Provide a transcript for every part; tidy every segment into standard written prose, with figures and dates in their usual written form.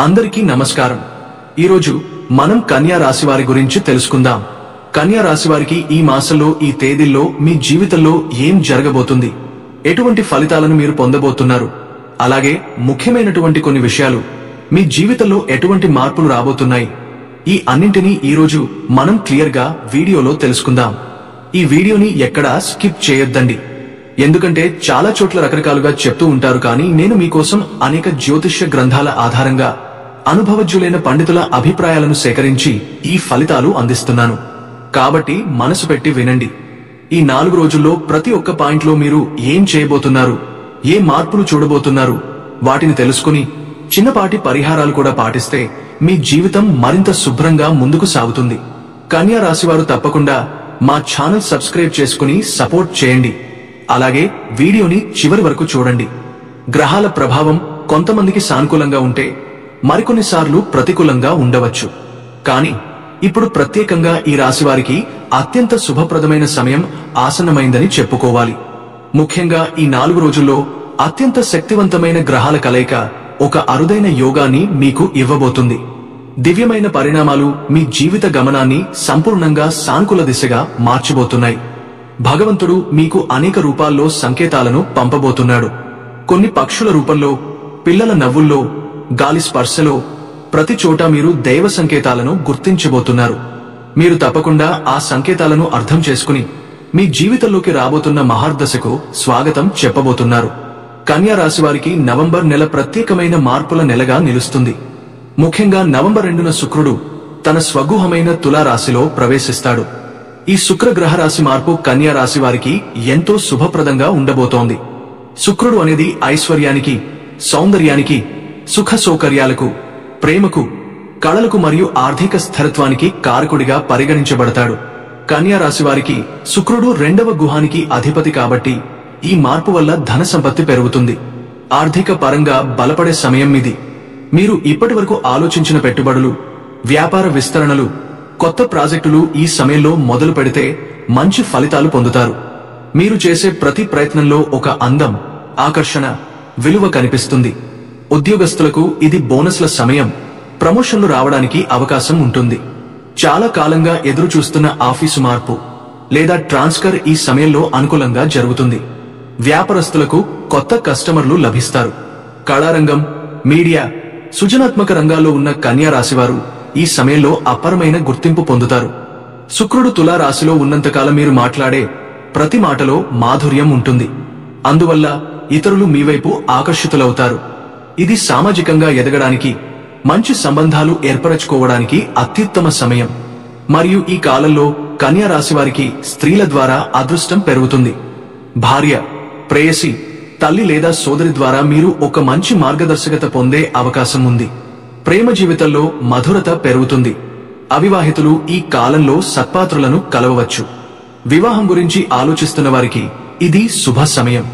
అందరికీ నమస్కారం. ఈరోజు మనం కన్యా రాశి వారి గురించి తెలుసుకుందాం. కన్యా రాశి వారికి ఈ మాసంలో ఈ తేదీల్లో మీ జీవితంలో ఏం జరగబోతుంది, ఎటువంటి ఫలితాలను మీరు పొందబోతున్నారు, అలాగే ముఖ్యమైనటువంటి కొన్ని విషయాలు మీ జీవితంలో ఎటువంటి మార్పులు రాబోతున్నాయి, ఈ అన్నింటినీ ఈరోజు మనం క్లియర్ గా వీడియోలో తెలుసుకుందాం. ఈ వీడియోని ఎక్కడా స్కిప్ చేయొద్దండి. ఎందుకంటే చాలా చోట్ల రకరకాలుగా చెప్తూ ఉంటారు, కానీ నేను మీకోసం అనేక జ్యోతిష్య గ్రంథాల ఆధారంగా అనుభవజ్ఞులైన పండితుల అభిప్రాయాలను సేకరించి ఈ ఫలితాలు అందిస్తున్నాను. కాబట్టి మనసు పెట్టి వినండి. ఈ 4 రోజుల్లో ప్రతి ఒక్క పాయింట్లో మీరు ఏం చేయబోతున్నారు, ఏ మార్పులు చూడబోతున్నారు, వాటిని తెలుసుకుని చిన్నపాటి పరిహారాలు కూడా పాటిస్తే మీ జీవితం మరింత శుభ్రంగా ముందుకు సాగుతుంది. కన్యా రాశివారు తప్పకుండా మా ఛానల్ సబ్స్క్రైబ్ చేసుకుని సపోర్ట్ చేయండి. అలాగే వీడియోని చివరి వరకు చూడండి. గ్రహాల ప్రభావం కొంతమందికి సానుకూలంగా ఉంటే మరికొన్నిసార్లు ప్రతికూలంగా ఉండవచ్చు. కానీ ఇప్పుడు ప్రత్యేకంగా ఈ రాశి వారికి అత్యంత శుభప్రదమైన సమయం ఆసన్నమైందని చెప్పుకోవాలి. ముఖ్యంగా ఈ 4 రోజుల్లో అత్యంత శక్తివంతమైన గ్రహాల కలయిక ఒక అరుదైన యోగాన్ని మీకు ఇవ్వబోతుంది. దివ్యమైన పరిణామాలు మీ జీవిత గమనాన్ని సంపూర్ణంగా సానుకూల దిశగా మార్చబోతున్నాయి. భగవంతుడు మీకు అనేక రూపాల్లో సంకేతాలను పంపబోతున్నాడు. కొన్ని పక్షుల రూపంలో, పిల్లల నవ్వుల్లో, గాలి స్పర్శలో, ప్రతి చోట మీరు దైవ సంకేతాలను గుర్తించబోతున్నారు. మీరు తప్పకుండా ఆ సంకేతాలను అర్థం చేసుకుని మీ జీవితంలోకి రాబోతున్న మహర్దశకు స్వాగతం చెప్పబోతున్నారు. కన్యా రాశి వారికి నవంబర్ నెల ప్రత్యేకమైన మార్పుల నెలగా నిలుస్తుంది. ముఖ్యంగా నవంబర్ 2న శుక్రుడు తన స్వగృహమైన తులా రాశిలో ప్రవేశిస్తాడు. ఈ శుక్రగ్రహ రాశి మార్పు కన్యా రాశి వారికి ఎంతో శుభప్రదంగా ఉండబోతోంది. శుక్రుడు అనేది ఐశ్వర్యానికి, సౌందర్యానికి, సుఖ సౌకర్యాలకు, ప్రేమకు, కళలకు మరియు ఆర్థిక స్థిరత్వానికి కారకుడిగా పరిగణించబడతాడు. కన్యా రాశి వారికి శుక్రుడు 2వ గుహానికి అధిపతి కాబట్టి ఈ మార్పు వల్ల ధన సంపత్తి పెరుగుతుంది. ఆర్థిక పరంగా బలపడే సమయం ఇది. మీరు ఇప్పటివరకు ఆలోచించిన పెట్టుబడులు, వ్యాపార విస్తరణలు, కొత్త ప్రాజెక్టులు ఈ సమయంలో మొదలు పెడితే మంచి ఫలితాలు పొందుతారు. మీరు చేసే ప్రతి ప్రయత్నంలో ఒక అందం, ఆకర్షణ, విలువ కనిపిస్తుంది. ఉద్యోగస్తులకు ఇది బోనస్ల సమయం. ప్రమోషన్లు రావడానికి అవకాశం ఉంటుంది. చాలా కాలంగా ఎదురు చూస్తున్న ఆఫీసు మార్పు లేదా ట్రాన్స్ఫర్ ఈ సమయంలో అనుకూలంగా జరుగుతుంది. వ్యాపారస్తులకు కొత్త కస్టమర్లు లభిస్తారు. కళారంగం, మీడియా, సృజనాత్మక రంగాల్లో ఉన్న కన్యా రాశివారు ఈ సమయంలో అపారమైన గుర్తింపు పొందుతారు. శుక్రుడు తులా రాశిలో ఉన్నంతకాలం మీరు మాట్లాడే ప్రతి మాటలో మాధుర్యం ఉంటుంది. అందువల్ల ఇతరులు మీ వైపు ఆకర్షితులవుతారు. ఇది సామాజికంగా ఎదగడానికి, మంచి సంబంధాలు ఏర్పరచుకోవడానికి అత్యుత్తమ సమయం. మరియు ఈ కాలంలో కన్యా రాశి వారికి స్త్రీల ద్వారా అదృష్టం పెరుగుతుంది. భార్య, ప్రేయసి, తల్లి లేదా సోదరి ద్వారా మీరు ఒక మంచి మార్గదర్శకత పొందే అవకాశం ఉంది. ప్రేమ జీవితంలో మధురత పెరుగుతుంది. అవివాహితులు ఈ కాలంలో సత్పాత్రులను కలవవచ్చు. వివాహం గురించి ఆలోచిస్తున్న వారికి ఇది శుభ సమయం.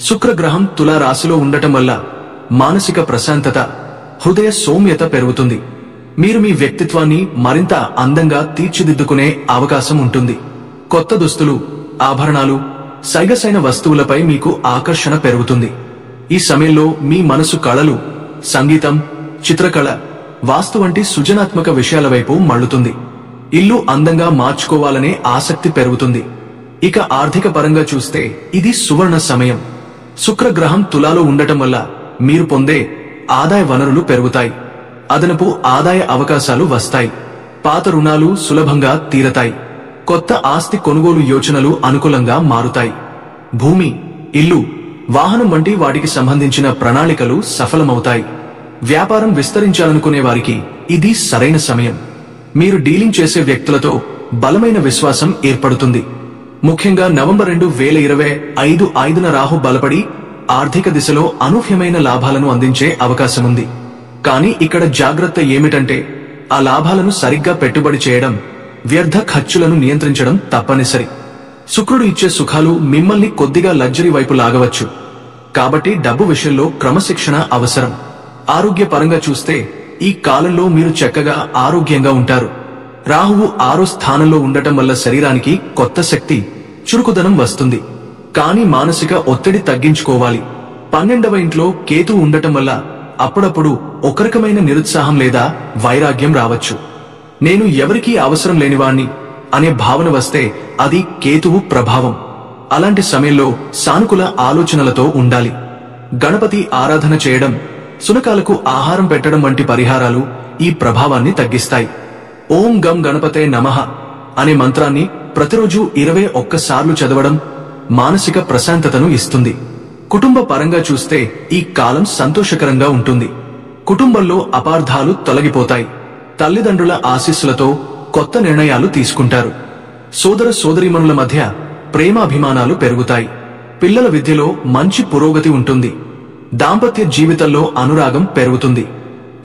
శుక్రగ్రహం తులా రాశిలో ఉండటం వల్ల మానసిక ప్రశాంతత, హృదయ సౌమ్యత పెరుగుతుంది. మీరు మీ వ్యక్తిత్వాన్ని మరింత అందంగా తీర్చిదిద్దుకునే అవకాశం ఉంటుంది. కొత్త దుస్తులు, ఆభరణాలు, సైగసైన వస్తువులపై మీకు ఆకర్షణ పెరుగుతుంది. ఈ సమయంలో మీ మనసు కళలు, సంగీతం, చిత్రకళ, వాస్తు వంటి సృజనాత్మక విషయాల వైపు మళ్లుతుంది. ఇల్లు అందంగా మార్చుకోవాలనే ఆసక్తి పెరుగుతుంది. ఇక ఆర్థిక పరంగా చూస్తే ఇది సువర్ణ సమయం. శుక్రగ్రహం తులాలో ఉండటం వల్ల మీరు పొందే ఆదాయ వనరులు పెరుగుతాయి. అదనపు ఆదాయ అవకాశాలు వస్తాయి. పాత రుణాలు సులభంగా తీరతాయి. కొత్త ఆస్తి కొనుగోలు యోచనలు అనుకూలంగా మారుతాయి. భూమి, ఇల్లు, వాహనం వంటి వాటికి సంబంధించిన ప్రణాళికలు సఫలమవుతాయి. వ్యాపారం విస్తరించాలనుకునే వారికి ఇది సరైన సమయం. మీరు డీలింగ్ చేసే వ్యక్తులతో బలమైన విశ్వాసం ఏర్పడుతుంది. ముఖ్యంగా నవంబర్ 2025 రాహు బలపడి ఆర్థిక దిశలో అనూహ్యమైన లాభాలను అందించే అవకాశముంది. కానీ ఇక్కడ జాగ్రత్త ఏమిటంటే ఆ లాభాలను సరిగ్గా పెట్టుబడి చేయడం, వ్యర్థ ఖర్చులను నియంత్రించడం తప్పనిసరి. శుక్రుడు ఇచ్చే సుఖాలు మిమ్మల్ని కొద్దిగా లగ్జరీ వైపు లాగవచ్చు. కాబట్టి డబ్బు విషయంలో క్రమశిక్షణ అవసరం. ఆరోగ్య పరంగా చూస్తే ఈ కాలంలో మీరు చక్కగా ఆరోగ్యంగా ఉంటారు. రాహువు 6వ స్థానంలో ఉండటం వల్ల శరీరానికి కొత్త శక్తి, చురుకుదనం వస్తుంది. కానీ మానసిక ఒత్తిడి తగ్గించుకోవాలి. 12వ ఇంట్లో కేతు ఉండటం వల్ల అప్పుడప్పుడు ఒక రకమైన నిరుత్సాహం లేదా వైరాగ్యం రావచ్చు. నేను ఎవరికీ అవసరం లేనివాణ్ణి అనే భావన వస్తే అది కేతువు ప్రభావం. అలాంటి సమయంలో సానుకూల ఆలోచనలతో ఉండాలి. గణపతి ఆరాధన చేయడం, శునకాలకు ఆహారం పెట్టడం వంటి పరిహారాలు ఈ ప్రభావాన్ని తగ్గిస్తాయి. ఓం గం గణపతే నమః అనే మంత్రాన్ని ప్రతిరోజు 21 సార్లు చదవడం మానసిక ప్రశాంతతను ఇస్తుంది. కుటుంబ పరంగా చూస్తే ఈ కాలం సంతోషకరంగా ఉంటుంది. కుటుంబంలో అపార్థాలు తొలగిపోతాయి. తల్లిదండ్రుల ఆశీస్సులతో కొత్త నిర్ణయాలు తీసుకుంటారు. సోదర సోదరీమణుల మధ్య ప్రేమాభిమానాలు పెరుగుతాయి. పిల్లల విద్యలో మంచి పురోగతి ఉంటుంది. దాంపత్య జీవితంలో అనురాగం పెరుగుతుంది.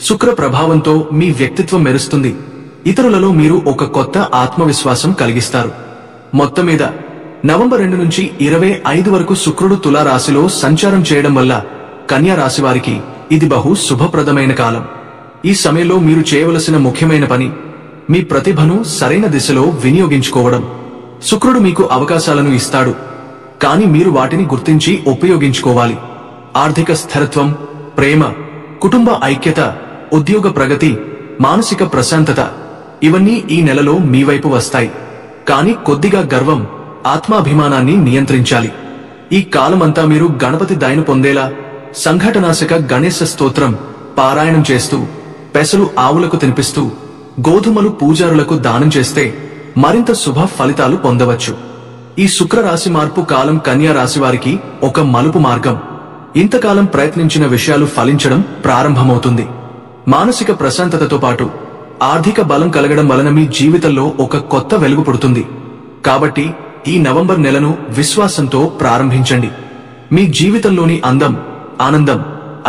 శుక్ర ప్రభావంతో మీ వ్యక్తిత్వం మెరుస్తుంది. ఇతరులలో మీరు ఒక కొత్త ఆత్మవిశ్వాసం కలిగిస్తారు. మొత్తం మీద నవంబర్ 2 నుంచి 25 వరకు శుక్రుడు తులారాశిలో సంచారం చేయడం వల్ల కన్యా రాశి వారికి ఇది బహు శుభప్రదమైన కాలం. ఈ సమయంలో మీరు చేయవలసిన ముఖ్యమైన పని మీ ప్రతిభను సరైన దిశలో వినియోగించుకోవడం. శుక్రుడు మీకు అవకాశాలను ఇస్తాడు, కానీ మీరు వాటిని గుర్తించి ఉపయోగించుకోవాలి. ఆర్థిక స్థిరత్వం, ప్రేమ, కుటుంబ ఐక్యత, ఉద్యోగ ప్రగతి, మానసిక ప్రశాంతత ఇవన్నీ ఈ నెలలో మీ వైపు వస్తాయి. కానీ కొద్దిగా గర్వం, ఆత్మాభిమానాన్ని నియంత్రించాలి. ఈ కాలమంతా మీరు గణపతి దయను పొందేలా సంఘటనాశక గణేశ స్తోత్రం పారాయణం చేస్తూ, పెసలు ఆవులకు తినిపిస్తూ, గోధుమలు పూజారులకు దానం చేస్తే మరింత శుభ ఫలితాలు పొందవచ్చు. ఈ శుక్రరాశి మార్పు కాలం కన్యా రాశి వారికి ఒక మలుపు మార్గం. ఇంతకాలం ప్రయత్నించిన విషయాలు ఫలించడం ప్రారంభమవుతుంది. మానసిక ప్రశాంతతతో పాటు ఆర్థిక బలం కలగడం వలన మీ జీవితంలో ఒక కొత్త వెలుగు పుడుతుంది. కాబట్టి ఈ నవంబర్ నెలను విశ్వాసంతో ప్రారంభించండి. మీ జీవితంలోని అందం, ఆనందం,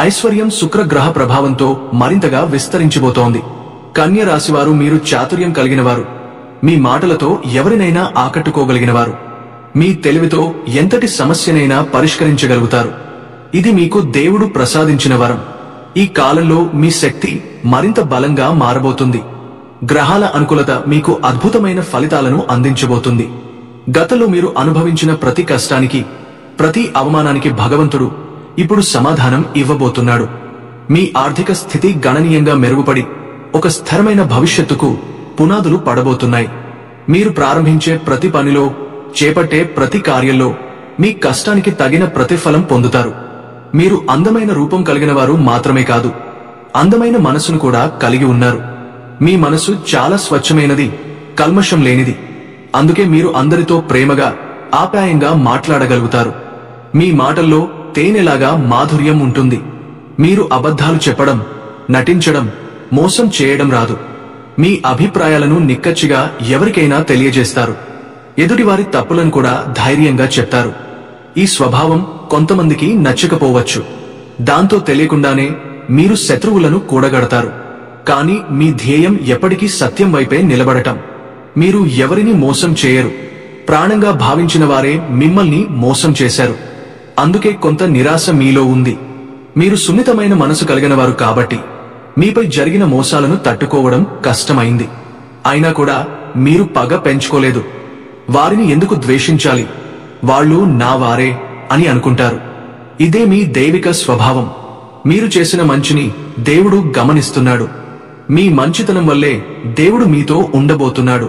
ఐశ్వర్యం శుక్రగ్రహ ప్రభావంతో మరింతగా విస్తరించబోతోంది. కన్య రాశివారు మీరు చాతుర్యం కలిగినవారు. మీ మాటలతో ఎవరినైనా ఆకట్టుకోగలిగినవారు. మీ తెలివితో ఎంతటి సమస్యనైనా పరిష్కరించగలుగుతారు. ఇది మీకు దేవుడు ప్రసాదించిన వరం. ఈ కాలంలో మీ శక్తి మరింత బలంగా మారబోతుంది. గ్రహాల అనుకూలత మీకు అద్భుతమైన ఫలితాలను అందించబోతుంది. గతంలో మీరు అనుభవించిన ప్రతి కష్టానికి, ప్రతి అవమానానికి భగవంతుడు ఇప్పుడు సమాధానం ఇవ్వబోతున్నాడు. మీ ఆర్థిక స్థితి గణనీయంగా మెరుగుపడి ఒక స్థిరమైన భవిష్యత్తుకు పునాదులు పడబోతున్నాయి. మీరు ప్రారంభించే ప్రతి పనిలో, చేపట్టే ప్రతి కార్యంలో మీ కష్టానికి తగిన ప్రతిఫలం పొందుతారు. మీరు అందమైన రూపం కలిగిన వారు మాత్రమే కాదు, అందమైన మనసును కూడా కలిగి ఉన్నారు. మీ మనసు చాలా స్వచ్ఛమైనది, కల్మషం లేనిది. అందుకే మీరు అందరితో ప్రేమగా, ఆప్యాయంగా మాట్లాడగలుగుతారు. మీ మాటల్లో తేనెలాగా మాధుర్యం ఉంటుంది. మీరు అబద్ధాలు చెప్పడం, నటించడం, మోసం చేయడం రాదు. మీ అభిప్రాయాలను నిక్కచ్చిగా ఎవరికైనా తెలియజేస్తారు. ఎదుటివారి తప్పులను కూడా ధైర్యంగా చెప్తారు. ఈ స్వభావం కొంతమందికి నచ్చకపోవచ్చు. దాంతో తెలియకుండానే మీరు శత్రువులను కూడగడతారు. కానీ మీ ధ్యేయం ఎప్పటికీ సత్యం వైపే నిలబడటం. మీరు ఎవరిని మోసం చేయరు. ప్రాణంగా భావించిన వారే మిమ్మల్ని మోసం చేశారు. అందుకే కొంత నిరాశ మీలో ఉంది. మీరు సున్నితమైన మనసు కలిగినవారు కాబట్టి మీపై జరిగిన మోసాలను తట్టుకోవడం కష్టమైంది. అయినా కూడా మీరు పగ పెంచుకోలేదు. వారిని ఎందుకు ద్వేషించాలి, వాళ్ళు నా వారే అని అనుకుంటారు. ఇదే మీ దైవిక స్వభావం. మీరు చేసిన మంచిని దేవుడు గమనిస్తున్నాడు. మీ మంచితనం వల్లే దేవుడు మీతో ఉండబోతున్నాడు.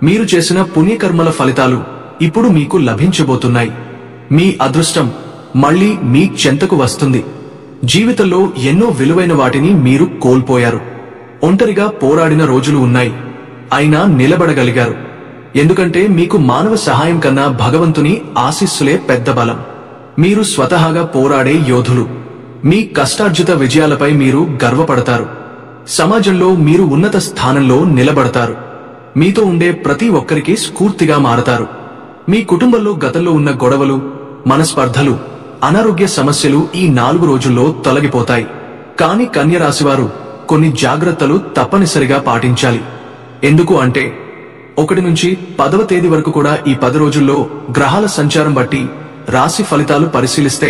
మీరు చేసిన పుణ్యకర్మల ఫలితాలు ఇప్పుడు మీకు లభించబోతున్నాయి. మీ అదృష్టం మళ్లీ మీ చెంతకు వస్తుంది. జీవితంలో ఎన్నో విలువైన వాటిని మీరు కోల్పోయారు. ఒంటరిగా పోరాడిన రోజులు ఉన్నాయి. అయినా నిలబడగలిగారు. ఎందుకంటే మీకు మానవ సహాయం కన్నా భగవంతుని ఆశీస్సులే పెద్ద బలం. మీరు స్వతహాగా పోరాడే యోధులు. మీ కష్టార్జిత విజయాలపై మీరు గర్వపడతారు. సమాజంలో మీరు ఉన్నత స్థానంలో నిలబడతారు. మీతో ఉండే ప్రతి ఒక్కరికి స్ఫూర్తిగా మారతారు. మీ కుటుంబంలో గతంలో ఉన్న గొడవలు, మనస్పర్ధలు, అనారోగ్య సమస్యలు ఈ 4 రోజుల్లో తొలగిపోతాయి. కానీ కన్య రాశివారు కొన్ని జాగ్రత్తలు తప్పనిసరిగా పాటించాలి. ఎందుకు అంటే 1 నుంచి 10వ తేదీ వరకు కూడా ఈ 10 రోజుల్లో గ్రహాల సంచారం బట్టి రాశి ఫలితాలు పరిశీలిస్తే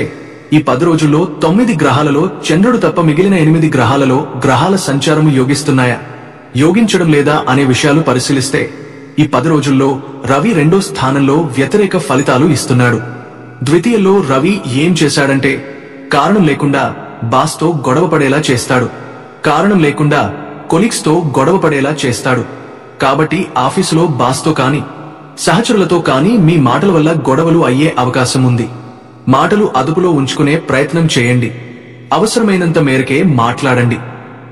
ఈ 10 రోజుల్లో 9 గ్రహాలలో చంద్రుడు తప్ప మిగిలిన 8 గ్రహాలలో గ్రహాల సంచారము యోగిస్తున్నాయా, యోగించడం లేదా అనే విషయాలు పరిశీలిస్తే ఈ 10 రోజుల్లో రవి 2వ స్థానంలో వ్యతిరేక ఫలితాలు ఇస్తున్నాడు. ద్వితీయంలో రవి ఏం చేశాడంటే కారణం లేకుండా బాస్ తో గొడవ పడేలా చేస్తాడు. కారణం లేకుండా కొలీగ్స్ తో గొడవ పడేలా చేస్తాడు. కాబట్టి ఆఫీసులో బాస్ తో కానీ సహచరులతో కానీ మీ మాటల వల్ల గొడవలు అయ్యే అవకాశం ఉంది. మాటలు అదుపులో ఉంచుకునే ప్రయత్నం చేయండి. అవసరమైనంత మేరకే మాట్లాడండి.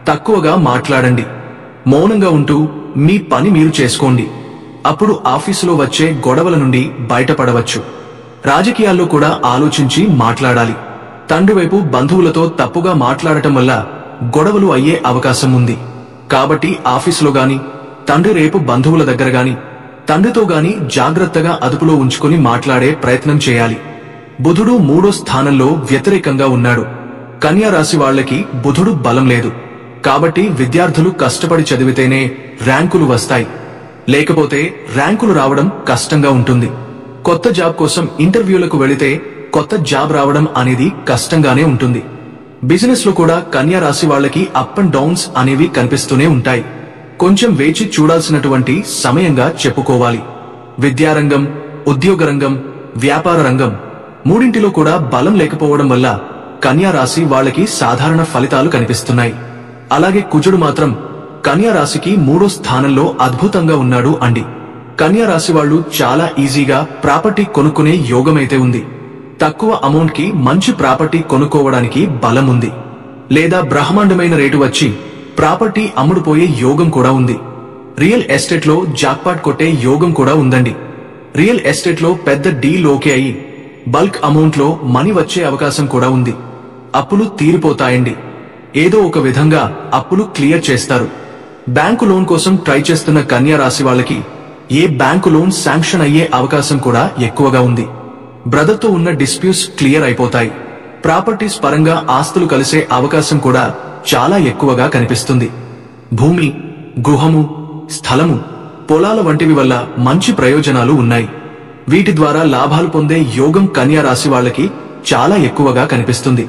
తక్కువగా మాట్లాడండి. మౌనంగా ఉంటూ మీ పని మీరు చేసుకోండి. అప్పుడు ఆఫీసులో వచ్చే గొడవల నుండి బయటపడవచ్చు. రాజకీయాల్లో కూడా ఆలోచించి మాట్లాడాలి. తండ్రి వైపు బంధువులతో తప్పుగా మాట్లాడటం వల్ల గొడవలు అయ్యే అవకాశం ఉంది. కాబట్టి ఆఫీసులో గాని, తండ్రి రేపు బంధువుల దగ్గర గాని, తండ్రితో గాని జాగ్రత్తగా అదుపులో ఉంచుకుని మాట్లాడే ప్రయత్నం చేయాలి. బుధుడు 3వ స్థానంలో వ్యతిరేకంగా ఉన్నాడు. కన్యా రాశి వాళ్లకి బుధుడు బలం లేదు. కాబట్టి విద్యార్థులు కష్టపడి చదివితేనే ర్యాంకులు వస్తాయి. లేకపోతే ర్యాంకులు రావడం కష్టంగా ఉంటుంది. కొత్త జాబ్ కోసం ఇంటర్వ్యూలకు వెళితే కొత్త జాబ్ రావడం అనేది కష్టంగానే ఉంటుంది. బిజినెస్ లో కూడా కన్యా రాశి వాళ్లకి అప్ అండ్ డౌన్స్ అనేవి కనిపిస్తూనే ఉంటాయి. కొంచెం వేచి చూడాల్సినటువంటి సమయంగా చెప్పుకోవాలి. విద్యారంగం, ఉద్యోగ రంగం, వ్యాపార రంగం మూడింటిలో కూడా బలం లేకపోవడం వల్ల కన్యా రాశి వాళ్లకి సాధారణ ఫలితాలు కనిపిస్తున్నాయి. అలాగే కుజుడు మాత్రం కన్యా రాశికి 3వ స్థానంలో అద్భుతంగా ఉన్నాడు అండి. కన్యా రాశి వాళ్ళు చాలా ఈజీగా ప్రాపర్టీ కొనుక్కునే యోగమైతే ఉంది. తక్కువ అమౌంట్ కి మంచి ప్రాపర్టీ కొనుక్కోవడానికి బలం ఉంది. లేదా బ్రహ్మాండమైన రేటు వచ్చి ప్రాపర్టీ అమ్ముడుపోయే యోగం కూడా ఉంది. రియల్ ఎస్టేట్ లో జాక్పాట్ కొట్టే యోగం కూడా ఉందండి. రియల్ ఎస్టేట్ లో పెద్ద డీల్ ఓకే అయ్యి బల్క్ అమౌంట్ లో మనీ వచ్చే అవకాశం కూడా ఉంది. అప్పులు తీరిపోతాయండి. ఏదో ఒక విధంగా అప్పులు క్లియర్ చేస్తారు. బ్యాంకు లోన్ కోసం ట్రై చేస్తున్న కన్యా రాశి వాళ్ళకి ఏ బ్యాంకు లోన్ శాంక్షన్ అయ్యే అవకాశం కూడా ఎక్కువగా ఉంది. బ్రదర్ తో ఉన్న డిస్ప్యూట్స్ క్లియర్ అయిపోతాయి. ప్రాపర్టీస్ పరంగా ఆస్తులు కలిసే అవకాశం కూడా చాలా ఎక్కువగా కనిపిస్తుంది. భూమి, గృహము, స్థలము, పొలాల వంటివి వల్ల మంచి ప్రయోజనాలు ఉన్నాయి. వీటి ద్వారా లాభాలు పొందే యోగం కన్యా రాశి వాళ్ళకి చాలా ఎక్కువగా కనిపిస్తుంది.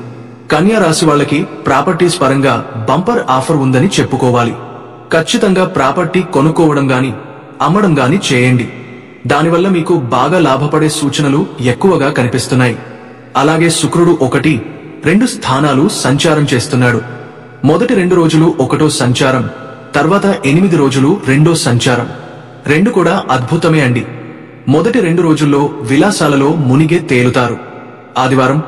కన్యా రాశి వాళ్ళకి ప్రాపర్టీస్ పరంగా బంపర్ ఆఫర్ ఉందని చెప్పుకోవాలి. ఖచ్చితంగా ప్రాపర్టీ కొనుక్కోవడం గాని, అమ్మడం గాని చేయండి. దానివల్ల మీకు బాగా లాభపడే సూచనలు ఎక్కువగా కనిపిస్తున్నాయి. అలాగే శుక్రుడు 1, 2 స్థానాలు సంచారం చేస్తున్నాడు. మొదటి 2 రోజులు 1వ సంచారం, తర్వాత 8 రోజులు 2వ సంచారం. 2 కూడా అద్భుతమే అండి. మొదటి 2 రోజుల్లో విలాసాలలో మునిగే తేలుతారు. ఆదివారం,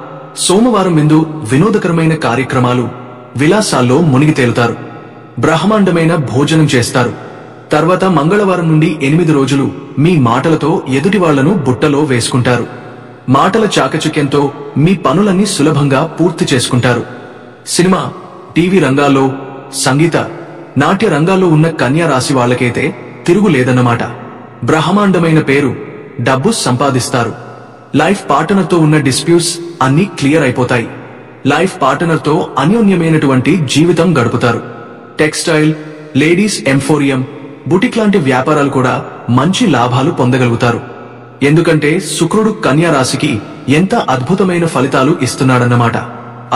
సోమవారం విందు వినోదకరమైన కార్యక్రమాలు, విలాసాల్లో మునిగి తేలుతారు. బ్రహ్మాండమైన భోజనం చేస్తారు. తర్వాత మంగళవారం నుండి 8 రోజులు మీ మాటలతో ఎదుటి వాళ్లను బుట్టలో వేసుకుంటారు. మాటల చాకచక్యంతో మీ పనులన్నీ సులభంగా పూర్తి చేసుకుంటారు. సినిమా, టీవీ రంగాల్లో, సంగీత, నాట్య రంగాల్లో ఉన్న కన్యా రాశి వాళ్లకైతే తిరుగులేదన్నమాట. బ్రహ్మాండమైన పేరు, డబ్బు సంపాదిస్తారు. లైఫ్ పార్ట్నర్ తో ఉన్న డిస్ప్యూట్స్ అన్నీ క్లియర్ అయిపోతాయి. లైఫ్ పార్ట్నర్ తో అన్యోన్యమైనటువంటి జీవితం గడుపుతారు. టెక్స్టైల్, లేడీస్ ఎంఫోరియం, బుటిక్ లాంటి వ్యాపారాలు కూడా మంచి లాభాలు పొందగలుగుతారు. ఎందుకంటే శుక్రుడు కన్యా రాశికి ఎంత అద్భుతమైన ఫలితాలు ఇస్తున్నాడన్నమాట.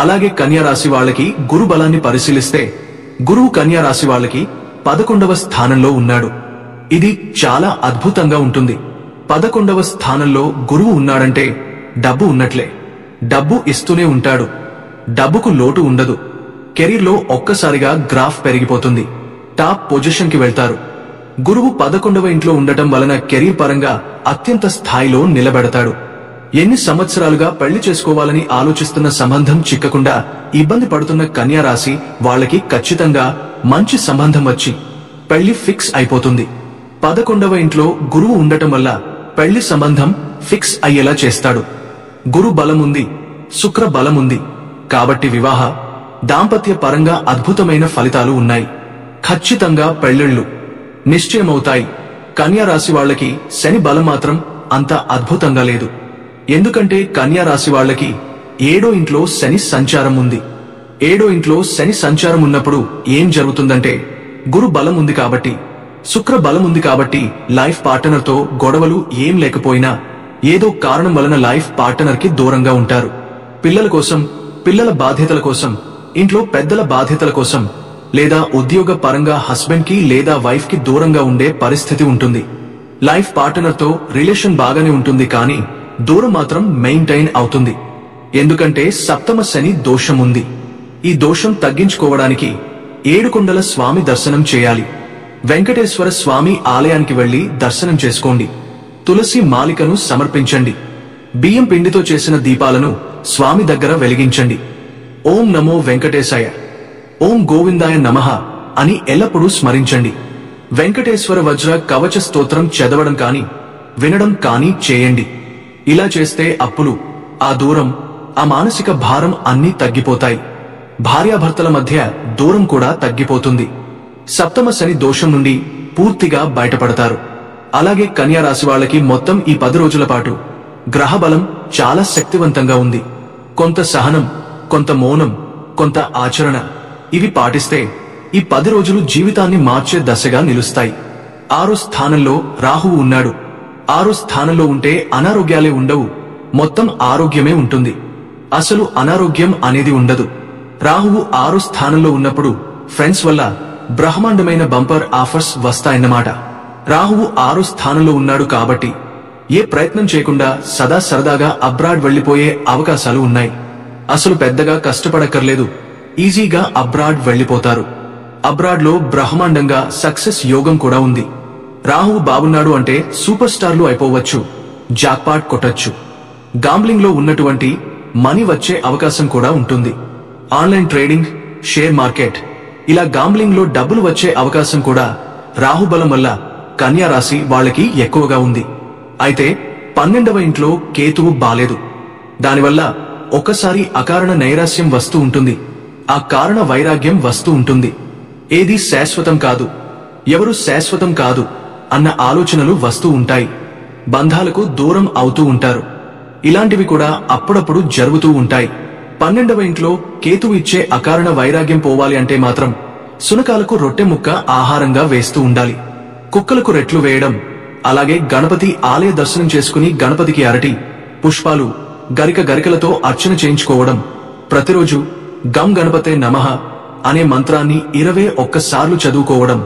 అలాగే కన్యా రాశి వాళ్ళకి గురు బలాన్ని పరిశీలిస్తే గురువు కన్యా రాశి వాళ్ళకి 11వ స్థానంలో ఉన్నాడు. ఇది చాలా అద్భుతంగా ఉంటుంది. 11వ స్థానంలో గురువు ఉన్నాడంటే డబ్బు ఉన్నట్లే. డబ్బు ఇస్తూనే ఉంటాడు. డబ్బుకు లోటు ఉండదు. కెరీర్లో ఒక్కసారిగా గ్రాఫ్ పెరిగిపోతుంది. టాప్ పొజిషన్ కి వెళ్తారు. గురువు 11వ ఇంట్లో ఉండటం వలన కెరీర్ పరంగా అత్యంత స్థాయిలో నిలబెడతాడు. ఎన్ని సంవత్సరాలుగా పెళ్లి చేసుకోవాలని ఆలోచిస్తున్న సంబంధం చిక్కకుండా ఇబ్బంది పడుతున్న కన్యా రాశి వాళ్ళకి ఖచ్చితంగా మంచి సంబంధం వచ్చి పెళ్లి ఫిక్స్ అయిపోతుంది. 11వ ఇంట్లో గురువు ఉండటం వల్ల పెళ్లి సంబంధం ఫిక్స్ అయ్యేలా చేస్తాడు. గురు బలముంది, శుక్ర బలముంది. కాబట్టి వివాహ, దాంపత్య పరంగా అద్భుతమైన ఫలితాలు ఉన్నాయి. ఖచ్చితంగా పెళ్లిళ్లు నిశ్చయమవుతాయి. కన్యా రాశి వాళ్ళకి శని బలం మాత్రం అంత అద్భుతంగా లేదు. ఎందుకంటే కన్యా రాశి వాళ్ళకి 7వ ఇంట్లో శని సంచారం ఉంది. 7వ ఇంట్లో శని సంచారం ఉన్నప్పుడు ఏం జరుగుతుందంటే గురు బలం ఉంది కాబట్టి, శుక్ర బలం ఉంది కాబట్టి లైఫ్ పార్ట్నర్ తో గొడవలు ఏం లేకపోయినా ఏదో కారణం వలన లైఫ్ పార్ట్నర్ కి దూరంగా ఉంటారు. పిల్లల కోసం, పిల్లల బాధ్యతల కోసం, ఇంట్లో పెద్దల బాధ్యతల కోసం, లేదా ఉద్యోగ పరంగా హస్బెండ్ కి లేదా వైఫ్ కి దూరంగా ఉండే పరిస్థితి ఉంటుంది. లైఫ్ పార్ట్నర్ తో రిలేషన్ బాగానే ఉంటుంది కానీ దూరం మాత్రం మెయింటైన్ అవుతుంది. ఎందుకంటే 7వ శని దోషం ఉంది. ఈ దోషం తగ్గించుకోవడానికి ఏడుకొండల స్వామి దర్శనం చేయాలి. వెంకటేశ్వర స్వామి ఆలయానికి వెళ్లి దర్శనం చేసుకోండి. తులసి మాలికను సమర్పించండి. బియ్యం పిండితో చేసిన దీపాలను స్వామి దగ్గర వెలిగించండి. ఓం నమో వెంకటేశాయ, ఓం గోవిందాయ నమః అని ఎల్లప్పుడూ స్మరించండి. వెంకటేశ్వర వజ్ర కవచ స్తోత్రం చదవడం కాని వినడం కాని చేయండి. ఇలా చేస్తే అప్పులు, ఆ దూరం, ఆ మానసిక భారం అన్నీ తగ్గిపోతాయి. భార్యాభర్తల మధ్య దూరం కూడా తగ్గిపోతుంది. సప్తమ శని దోషం నుండి పూర్తిగా బయటపడతారు. అలాగే కన్యా రాశి వాళ్ళకి మొత్తం ఈ 10 రోజుల పాటు గ్రహబలం చాలా శక్తివంతంగా ఉంది. కొంత సహనం, కొంత మౌనం, కొంత ఆచరణ, ఇవి పాటిస్తే ఈ 10 రోజులు జీవితాన్ని మార్చే దశగా నిలుస్తాయి. 6వ స్థానంలో రాహువు ఉన్నాడు. 6వ స్థానంలో ఉంటే అనారోగ్యాలే ఉండవు, మొత్తం ఆరోగ్యమే ఉంటుంది. అసలు అనారోగ్యం అనేది ఉండదు. రాహువు 6వ స్థానంలో ఉన్నప్పుడు ఫ్రెండ్స్ వల్ల బ్రహ్మాండమైన బంపర్ ఆఫర్స్ వస్తాయన్నమాట. రాహువు 6వ స్థానంలో ఉన్నాడు కాబట్టి ఏ ప్రయత్నం చేయకుండా సదా సరదాగా అబ్రాడ్ వెళ్లిపోయే అవకాశాలు ఉన్నాయి. అసలు పెద్దగా కష్టపడక్కర్లేదు, ఈజీగా అబ్రాడ్ వెళ్లిపోతారు. అబ్రాడ్ లో బ్రహ్మాండంగా సక్సెస్ యోగం కూడా ఉంది. రాహువు బాగున్నాడు అంటే సూపర్ స్టార్లు అయిపోవచ్చు, జాక్పాట్ కొట్టొచ్చు. గాంబ్లింగ్ లో ఉన్నటువంటి మనీ వచ్చే అవకాశం కూడా ఉంటుంది. ఆన్లైన్ ట్రేడింగ్, షేర్ మార్కెట్, ఇలా గాంబ్లింగ్ లో డబ్బులు వచ్చే అవకాశం కూడా రాహుబలం వల్ల కన్యా రాశి వాళ్ళకి ఎక్కువగా ఉంది. అయితే 12వ ఇంట్లో కేతువు బాలేదు. దానివల్ల ఒక్కసారి అకారణ నైరాశ్యం వస్తూ ఉంటుంది, ఆ కారణ వైరాగ్యం వస్తూ ఉంటుంది. ఏది శాశ్వతం కాదు, ఎవరు శాశ్వతం కాదు అన్న ఆలోచనలు వస్తూ ఉంటాయి. బంధాలకు దూరం అవుతూ ఉంటారు. ఇలాంటివి కూడా అప్పుడప్పుడు జరుగుతూ ఉంటాయి. 12వ ఇంట్లో కేతువు ఇచ్చే అకారణ వైరాగ్యం పోవాలి అంటే మాత్రం సునకాలకు రొట్టె ముక్క ఆహారంగా వేస్తూ ఉండాలి. కుక్కలకు రెట్లు వేయడం, అలాగే గణపతి ఆలయ దర్శనం చేసుకుని గణపతికి అరటి, పుష్పాలు, గరికలతో అర్చన చేయించుకోవడం, ప్రతిరోజు గం గణపతే నమః అనే మంత్రాన్ని 21 సార్లు చదువుకోవడం,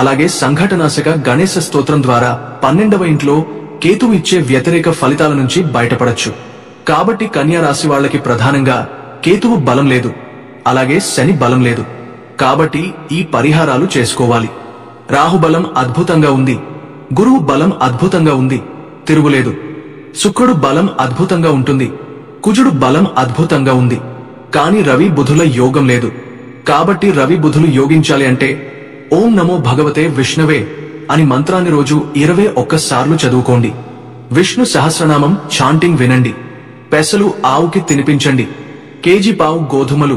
అలాగే సంఘటనాశక గణేశ స్తోత్రం ద్వారా 12వ ఇంట్లో కేతువు ఇచ్చే వ్యతిరేక ఫలితాల నుంచి బయటపడచ్చు. కాబట్టి కన్యా రాశి వాళ్ళకి ప్రధానంగా కేతువు బలం లేదు, అలాగే శని బలం లేదు. కాబట్టి ఈ పరిహారాలు చేసుకోవాలి. రాహుబలం అద్భుతంగా ఉంది, గురువు బలం అద్భుతంగా ఉంది, తిరుగులేదు. శుక్రుడు బలం అద్భుతంగా ఉంటుంది, కుజుడు బలం అద్భుతంగా ఉంది. కాని రవి బుధుల యోగం లేదు. కాబట్టి రవి బుధులు యోగించాలి అంటే ఓం నమో భగవతే విష్ణవే అని మంత్రాన్ని రోజు 21 సార్లు చదువుకోండి. విష్ణు సహస్రనామం చాంటింగ్ వినండి. పెసలు ఆవుకి తినిపించండి. కేజీ పావు గోధుమలు,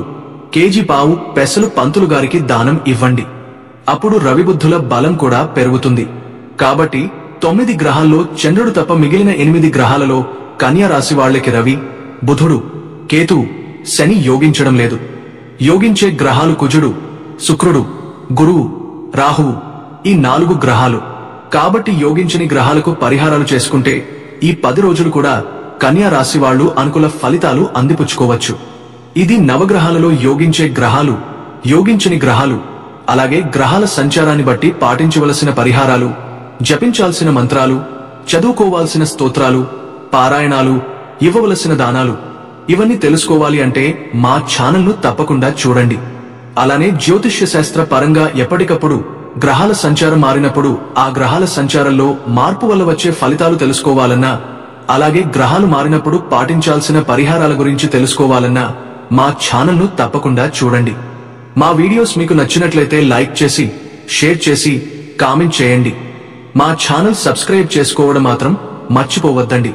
కేజీ పావు పెసలు పంతులు గారికి దానం ఇవ్వండి. అప్పుడు రవిబుద్ధుల బలం కూడా పెరుగుతుంది. కాబట్టి 9 గ్రహాల్లో చంద్రుడు తప్ప మిగిలిన 8 గ్రహాలలో కన్యా రాశి వాళ్ళకి రవి, బుధుడు, కేతువు, శని యోగించడం లేదు. యోగించే గ్రహాలు కుజుడు, శుక్రుడు, గురువు, రాహువు, ఈ 4 గ్రహాలు. కాబట్టి యోగించని గ్రహాలకు పరిహారాలు చేసుకుంటే ఈ 10 రోజులు కూడా కన్యా రాశి వాళ్ళు అనుకూల ఫలితాలు అందిపుచ్చుకోవచ్చు. ఇది నవగ్రహాలలో యోగించే గ్రహాలు, యోగించని గ్రహాలు, అలాగే గ్రహాల సంచారాన్ని బట్టి పాటించవలసిన పరిహారాలు, జపించాల్సిన మంత్రాలు, చదువుకోవాల్సిన స్తోత్రాలు, పారాయణాలు, ఇవ్వవలసిన దానాలు, ఇవన్నీ తెలుసుకోవాలి అంటే మా ఛానల్ను తప్పకుండా చూడండి. అలానే జ్యోతిష్య శాస్త్ర పరంగా ఎప్పటికప్పుడు గ్రహాల సంచారం మారినప్పుడు ఆ గ్రహాల సంచారంలో మార్పు వల్ల వచ్చే ఫలితాలు తెలుసుకోవాలన్నా, అలాగే గ్రహాలు మారినప్పుడు పాటించాల్సిన పరిహారాల గురించి తెలుసుకోవాలన్నా మా ఛానల్ను తప్పకుండా చూడండి. మా వీడియోస్ మీకు నచ్చినట్లయితే లైక్ చేసి, షేర్ చేసి, కామెంట్ చేయండి. మా ఛానల్ సబ్స్క్రైబ్ చేసుకోవడం మాత్రం మర్చిపోవద్దండి.